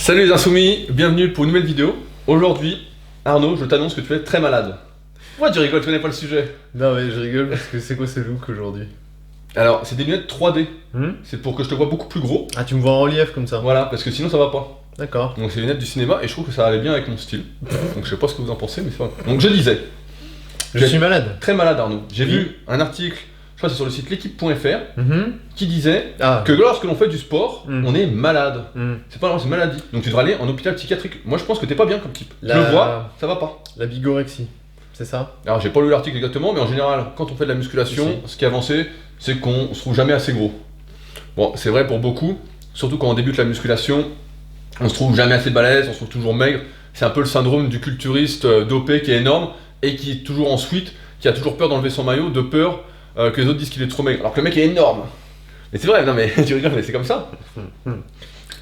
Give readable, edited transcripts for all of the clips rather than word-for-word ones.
Salut les insoumis, bienvenue pour une nouvelle vidéo. Aujourd'hui, Arnaud, je t'annonce que tu es très malade. Pourquoi tu rigoles, tu connais pas le sujet? Non mais je rigole parce que c'est quoi ce look aujourd'hui? Alors, c'est des lunettes 3D. C'est pour que je te vois beaucoup plus gros. Ah, tu me vois en relief comme ça? Voilà, parce que sinon ça va pas. D'accord. Donc c'est des lunettes du cinéma et je trouve que ça allait bien avec mon style. Donc je sais pas ce que vous en pensez, mais c'est pas grave. Donc je disais, Je suis malade. très malade Arnaud. J'ai Oui. vu un article, je crois que c'est sur le site l'équipe.fr, qui disait Ah. que lorsque l'on fait du sport, Mm. on est malade. Hmm. C'est pas normal, c'est une maladie. Donc tu devrais aller en hôpital psychiatrique. Moi je pense que t'es pas bien comme type. La- Je le vois, ça va pas. La bigorexie, c'est ça? Alors j'ai pas lu l'article exactement, mais en général, quand on fait de la musculation, ce qui est avancé, c'est qu'on se trouve jamais assez gros. Bon, c'est vrai pour beaucoup, surtout quand on débute la musculation, on se trouve jamais assez balèze, on se trouve toujours maigre. C'est un peu le syndrome du culturiste dopé qui est énorme et qui est toujours en suite, qui a toujours peur d'enlever son maillot, de peur que les autres disent qu'il est trop maigre. Alors que le mec est énorme. Mais c'est vrai, non mais tu rigoles, mais c'est comme ça.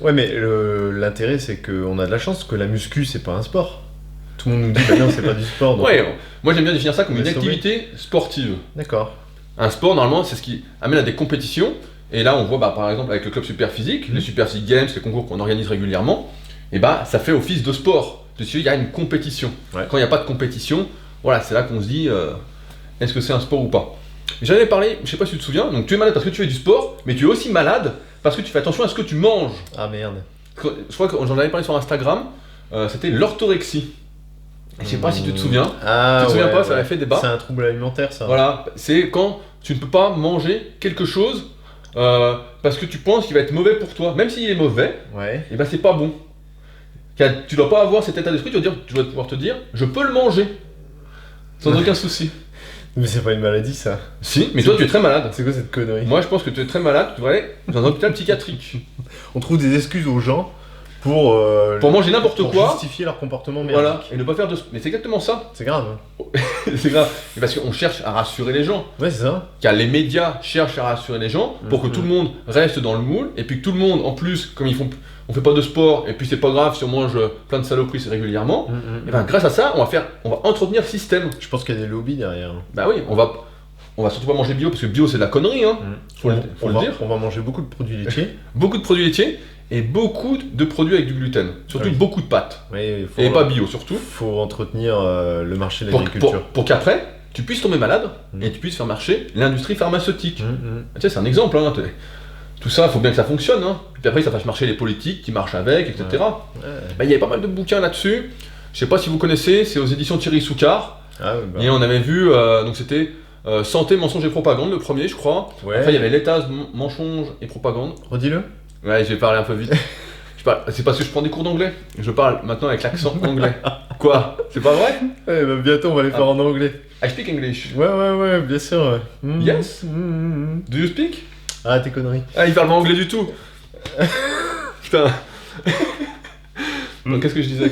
Ouais, mais l'intérêt c'est qu'on a de la chance que la muscu c'est pas un sport. Tout le monde nous dit bah non, c'est pas du sport. Donc... Ouais, moi j'aime bien définir ça comme On une est sauvé. activité sportive. D'accord. Un sport, normalement, c'est ce qui amène à des compétitions. Et là, on voit, par exemple, avec le club Super Physique, les Super Physique Games, les concours qu'on organise régulièrement, et ça fait office de sport. Parce qu'il y a une compétition. Ouais. Quand il n'y a pas de compétition, voilà, c'est là qu'on se dit, est-ce que c'est un sport ou pas? J'en avais parlé, je sais pas si tu te souviens, donc tu es malade parce que tu fais du sport, mais tu es aussi malade parce que tu fais attention à ce que tu manges. Ah merde. Je crois que j'en avais parlé sur Instagram, c'était l'orthorexie. Je sais pas si tu te souviens. Ah, Tu te souviens ouais, pas, ça ouais. avait fait débat. C'est un trouble alimentaire ça. Voilà, c'est quand tu ne peux pas manger quelque chose parce que tu penses qu'il va être mauvais pour toi. Même s'il est mauvais, Ouais. et c'est pas bon. Car tu dois pas avoir cet état d'esprit, tu dois pouvoir te dire, je peux le manger. Sans aucun souci. Mais c'est pas une maladie ça. Si, mais toi tu es très malade. C'est quoi cette connerie? Moi je pense que tu es très malade, tu devrais aller dans un hôpital psychiatrique. On trouve des excuses aux gens pour Manger n'importe pour quoi. justifier leur comportement merdique. Voilà, et ne pas faire de... Mais c'est exactement ça. C'est grave. Hein. C'est grave. Et parce qu'on cherche à rassurer les gens. Ouais, c'est ça. Car les médias cherchent à rassurer les gens pour que tout le monde reste dans le moule et puis que tout le monde, en plus, comme on fait pas de sport et puis c'est pas grave si on mange plein de saloperies régulièrement, et grâce à ça, on va entretenir le système. Je pense qu'il y a des lobbies derrière. Bah oui, on va surtout pas manger bio parce que bio c'est de la connerie, hein. Faut le dire. On va manger beaucoup de produits laitiers. Beaucoup de produits laitiers et beaucoup de produits avec du gluten. Surtout Oui. beaucoup de pâtes. Oui, Et pas bio surtout. Faut entretenir le marché de Pour, l'agriculture. pour qu'après, tu puisses tomber malade et tu puisses faire marcher l'industrie pharmaceutique. Tu sais, c'est un exemple, hein. Tout ça, il faut bien que ça fonctionne, hein. Puis après, ça fasse marcher les politiques qui marchent avec, etc. Ouais. Il y avait pas mal de bouquins là-dessus. Je sais pas si vous connaissez, c'est aux éditions Thierry Soucard. Ah ouais, bah. Et on avait vu, donc c'était Santé, mensonge et propagande, le premier, je crois. Ouais. Après, il y avait l'étage, mensonge et propagande. Redis-le. Ouais, je vais parler un peu vite. C'est parce que je prends des cours d'anglais. Je parle maintenant avec l'accent anglais. Quoi? C'est pas vrai? Ouais, bah bientôt on va les faire en anglais. I speak English. Ouais, bien sûr. Ouais. Yes. Do you speak? Ah, tes conneries. Ah, il parle pas anglais du tout. Putain. Donc, qu'est-ce que je disais?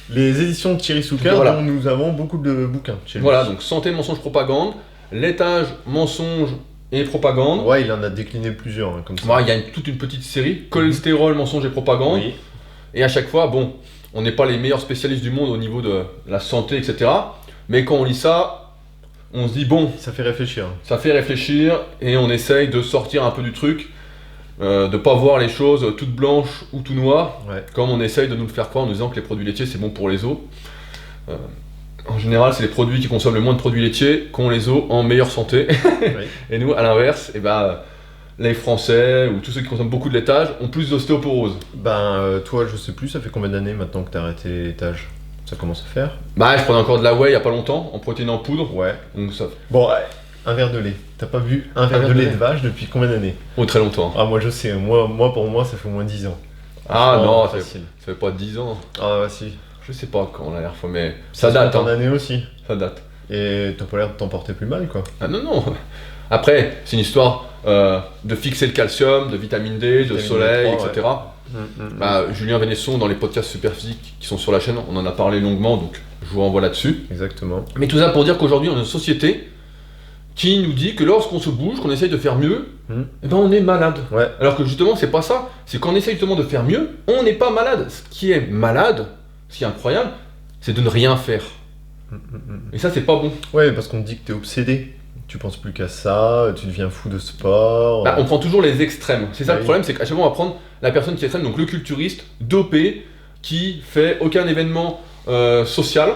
Les éditions de Thierry Soucard, Voilà. dont nous avons beaucoup de bouquins chez nous. Voilà, donc santé, mensonge, propagande, laitage, mensonge et propagande. Ouais, il en a décliné plusieurs, hein, comme ça. Voilà, il y a toute une petite série, cholestérol, mensonge et propagande. Oui. Et à chaque fois, bon, on n'est pas les meilleurs spécialistes du monde au niveau de la santé, etc. Mais quand on lit ça, on se dit, bon, Ça fait réfléchir. ça fait réfléchir et on essaye de sortir un peu du truc, de pas voir les choses toutes blanches ou tout noires, Ouais. comme on essaye de nous le faire croire en nous disant que les produits laitiers c'est bon pour les os. En général, c'est les produits qui consomment le moins de produits laitiers qui ont les os en meilleure santé. Oui. Et nous, à l'inverse, les Français ou tous ceux qui consomment beaucoup de laitage ont plus d'ostéoporose. Toi, je sais plus, ça fait combien d'années maintenant que t'as arrêté l'étage? Ça commence à faire? Je prenais encore de la whey il y a pas longtemps, en protéines en poudre. Ouais. Donc ça Bon, ouais, un verre de lait. T'as pas bu un verre de lait de vache depuis combien d'années? fait très longtemps. Ah, moi je sais, moi pour moi ça fait au moins 10 ans. Ah Franchement, non, ça facile. fait pas 10 ans. Ah, ouais, si. Je sais pas quand la dernière fois, mais ça date. En Hein. année aussi. Ça date. Et t'as pas l'air de t'en porter plus mal, quoi. Ah non, non. Après, c'est une histoire de fixer le calcium, de vitamine D, de Vitamine soleil, D3, etc. Julien Vénesson, dans les podcasts Super Physique qui sont sur la chaîne, on en a parlé longuement, donc je vous renvoie là-dessus. Exactement. Mais tout ça pour dire qu'aujourd'hui, on a une société qui nous dit que lorsqu'on se bouge, qu'on essaye de faire mieux, on est malade. Ouais. Alors que justement, c'est pas ça. C'est qu'on essaye justement de faire mieux, on n'est pas malade. Ce qui est malade, ce qui est incroyable, c'est de ne rien faire. Et ça, c'est pas bon. Ouais, parce qu'on te dit que t'es obsédé tu penses plus qu'à ça, tu deviens fou de sport. Bah, on prend toujours les extrêmes. C'est ça Bah le problème, c'est qu'à chaque fois on va prendre la personne qui est extrême, donc le culturiste, dopé, qui fait aucun événement social,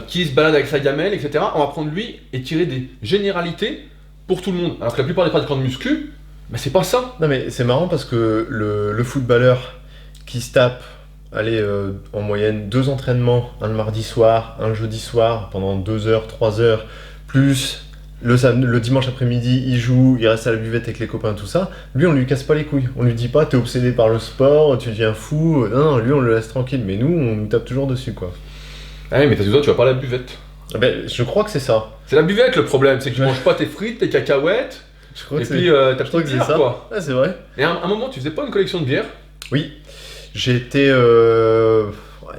qui se balade avec sa gamelle, etc. On va prendre lui et tirer des généralités pour tout le monde. Alors que la plupart des pratiquants de muscu, bah, c'est pas ça. Non mais c'est marrant parce que le footballeur qui se tape, allez, en moyenne 2 entraînements, un le mardi soir, un le jeudi soir, pendant 2 heures, 3 heures, plus le dimanche après-midi, il joue, il reste à la buvette avec les copains, tout ça, lui on lui casse pas les couilles. On lui dit pas t'es obsédé par le sport, tu deviens fou. Non, lui on le laisse tranquille, mais nous on nous tape toujours dessus quoi. Ah oui, mais t'as dit toi, tu vas pas à la buvette. Ah ben, je crois que c'est ça. C'est la buvette le problème, c'est que tu manges pas tes frites, tes cacahuètes, Je crois et que puis ta je crois petite que c'est bière ça. quoi. Ah, c'est vrai. Et à un moment, tu faisais pas une collection de bières? Oui, j'ai été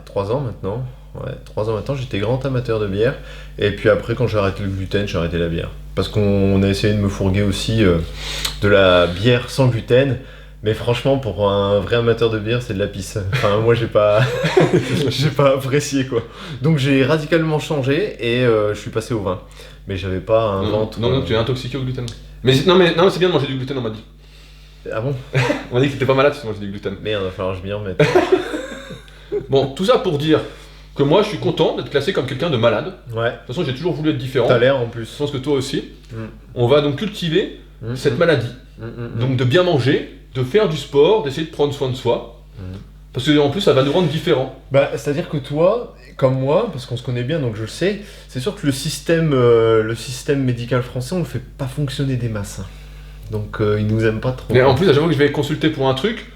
3 ans maintenant. Ouais, 3 ans maintenant, j'étais grand amateur de bière. Et puis après, quand j'ai arrêté le gluten, j'ai arrêté la bière. Parce qu'on a essayé de me fourguer aussi de la bière sans gluten. Mais franchement, pour un vrai amateur de bière, c'est de la pisse. Enfin, moi, j'ai pas, j'ai pas apprécié quoi. Donc, j'ai radicalement changé et je suis passé au vin. Mais j'avais pas un ventre. Non, tu es intoxiqué au gluten. Mais non, c'est bien de manger du gluten, on m'a dit. Ah bon? On m'a dit que t'étais pas malade si tu mangeais du gluten. Merde, va falloir que je m'y remette. Bon, tout ça pour dire que moi, je suis content d'être classé comme quelqu'un de malade. Ouais, De toute façon, j'ai toujours voulu être différent. t'as l'air en Je plus. pense que toi aussi. Mm. On va donc cultiver cette Mm. maladie. Mm. Donc de bien manger, de faire du sport, d'essayer de prendre soin de soi. Mm. Parce que en plus, ça va nous rendre différents. Bah, c'est-à-dire que toi, comme moi, parce qu'on se connaît bien, donc je le sais, c'est sûr que le système médical français, on le fait pas fonctionner des masses. Donc ils nous aiment pas trop. Mais en plus, à chaque fois que je vais consulter pour un truc,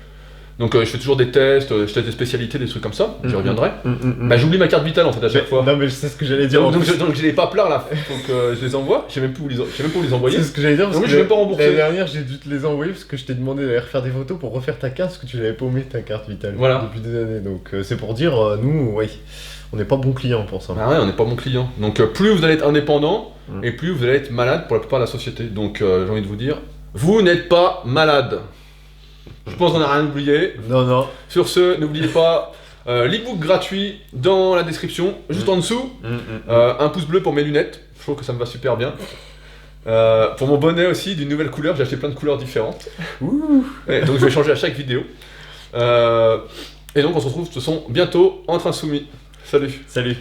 donc je fais toujours des tests, je teste des spécialités, des trucs comme ça, j'y reviendrai. Bah j'oublie ma carte vitale en fait à chaque fois. Non mais je sais ce que j'allais dire. Donc j'ai les paplards là, faut que je les envoie, je sais même plus où les envoyer. C'est ce que j'allais dire parce Donc, que je vais pas rembourser. l'année dernière j'ai dû te les envoyer parce que je t'ai demandé d'aller refaire des photos pour refaire ta carte parce que tu l'avais paumé ta carte vitale Voilà. depuis des années. Donc c'est pour dire, nous, oui, on n'est pas bons clients pour ça. Ah ouais, on n'est pas bon client. Donc plus vous allez être indépendant, Mm. et plus vous allez être malade pour la plupart de la société. Donc j'ai envie de vous dire, vous n'êtes pas malade. Je pense qu'on n'a rien oublié. Non. Sur ce, n'oubliez pas l'e-book gratuit dans la description, juste en dessous. Un pouce bleu pour mes lunettes, je trouve que ça me va super bien. Pour mon bonnet aussi, d'une nouvelle couleur, j'ai acheté plein de couleurs différentes. Ouh. Ouais, donc je vais changer à chaque vidéo. Et donc on se retrouve de toute façon bientôt entre insoumis. Salut. Salut.